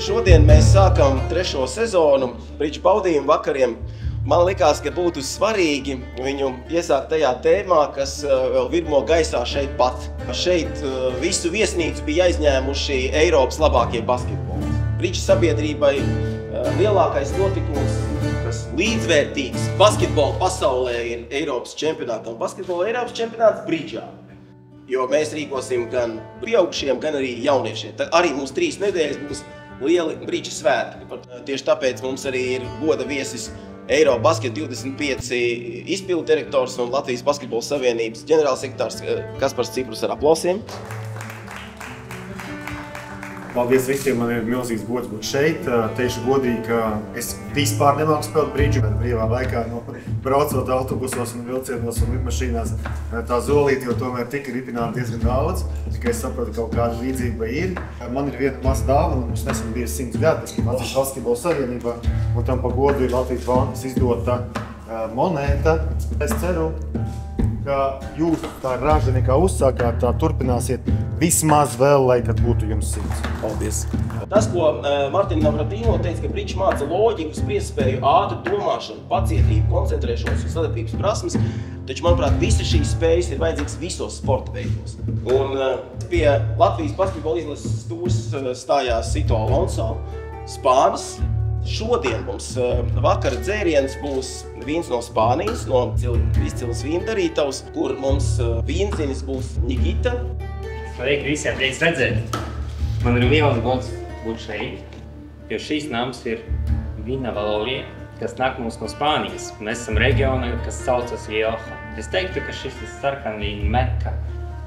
Šodien mēs sākam 3. sezonu bridžu baudījumu vakariem. Man likās, ka būtu svarīgi viņu iesākt tajā tēmā, kas vēl virmo gaisā šeit pat. Šeit visu viesnīcu bija aizņēmuši Eiropas labākie basketboli. Bridžu sabiedrībai lielākais notikums, kas līdzvērtīgs basketbola pasaulē, ir Eiropas čempionāts. Un basketbola Eiropas čempionāts bridžā. Jo mēs rīkosim gan pieaugušiem, gan arī jauniešiem. Tad arī mums 3 nedēļas būs lieli bridžu svētki. Tieši tāpēc mums arī ir goda viesis Eirobasket 25 izpildu direktors un Latvijas Basketbola Savienības ģenerālsekretārs Kaspars Ciprus ar aplausiem. Paldies visiem, man ir milzīgs gods būt šeit. Teikšu godīgi, ka es vispār nemāku spēlēt bridžu, bet brīvā laikā braucot autobusos un vilcienos un lidmašīnās tā zolīti, jo tomēr tika ripināti diezgan daudz. Tikai es saprotu, ka kaut kāda līdzība ir. Man ir viena maza dāvana, mums nesen bija 100 gadi, es Latvijas Basketbola Savienībā, un tam pa godu ir Latvijas bankas izdota monēta. Es ceru, ka jūs tā raža nekā uzsākāt, tā turpināsiet vismaz vēl, lai kad būtu jums 100. Paldies! Tas, ko Martina Navratilova teica, ka bridžs māca loģiku, spriedzspēju, ātru domāšanu, pacietību, koncentrēšanos un sadarbības prasmes, taču, manuprāt, visas šīs spējas ir vajadzīgas visos sporta veidos. Un pie Latvijas basketbola izlases stūres stājās Sito Alonso, Spānis. Šodien mums vakara dzēriens būs vīns no Spānijas, no izcils vīndarītavas, kur mums vīnzinis būs Nikita. Sveiki visiem, prieks redzēt! Man ir liels gods būt šeit, jo šīs nams ir Vina Valorija, kas nāk mums no Spānijas. Mēs esam reģiona, kas saucas Rioja. Es teiktu, ka šis ir sarkanvīnu meka,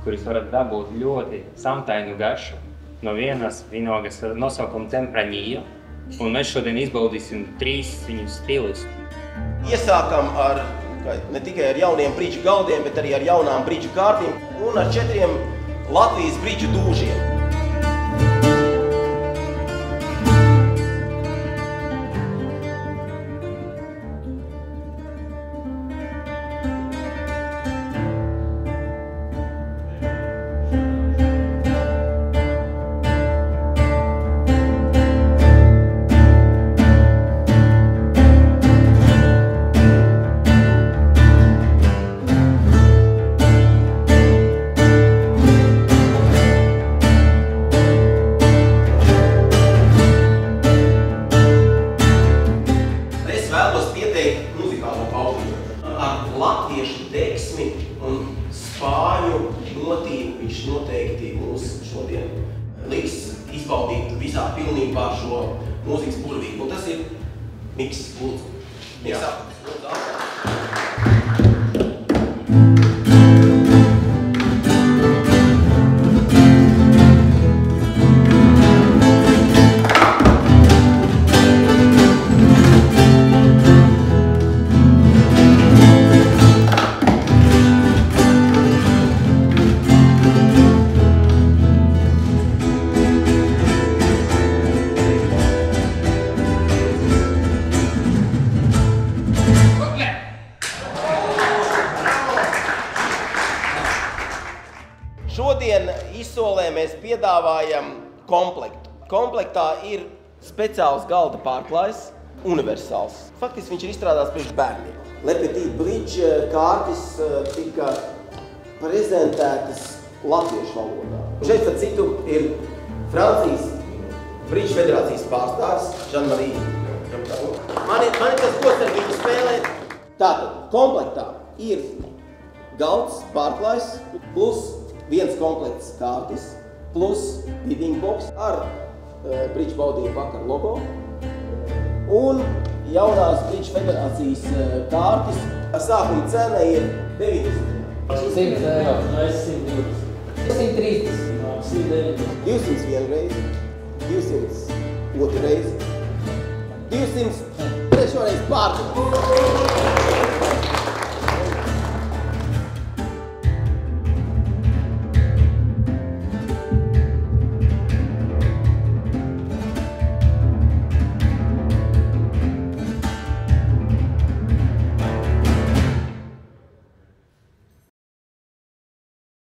kuris varat dabūt ļoti samtainu garšu no vienas vinogas nosaukuma Tempranillo. Un mēs šodien izbaudīsim 3 viņu stilus. Iesākam ar ne tikai ar jauniem bridžu galdiem, bet arī ar jaunām bridžu kārtīm un ar 4 Latvijas bridžu dūžiem. Ar latviešu deksmi un spāņu motīvu viņš noteikti mūs šodien liks izbaudīt visā pilnībā šo mūzikas burvību. Un tas ir Miks, lūdzu. Šodien izsolē mēs piedāvājam komplektu. Komplektā ir speciāls galda pārklājs, universāls. Faktiski viņš ir izstrādāts priekš bērniem. Le Petit Bridge kārtis tika prezentētas latviešu valodā. Šeit, par citu, ir Francijas Bridžu federācijas pārstāvis Jean-Marie. Man ir tas gods ar viņu spēlēt. Tātad, komplektā ir galds pārklājs plus 1 komplekts kārtis, plus bidding box ar bridžu baudījumu vakar logo un jaunās Bridžu federācijas kārtis. Sākuma cena ir 90. 100 eiro, no es 120. 130. 190. 200 vienu reizi, 200 otru reizi, 200 trešo reizi pārdot.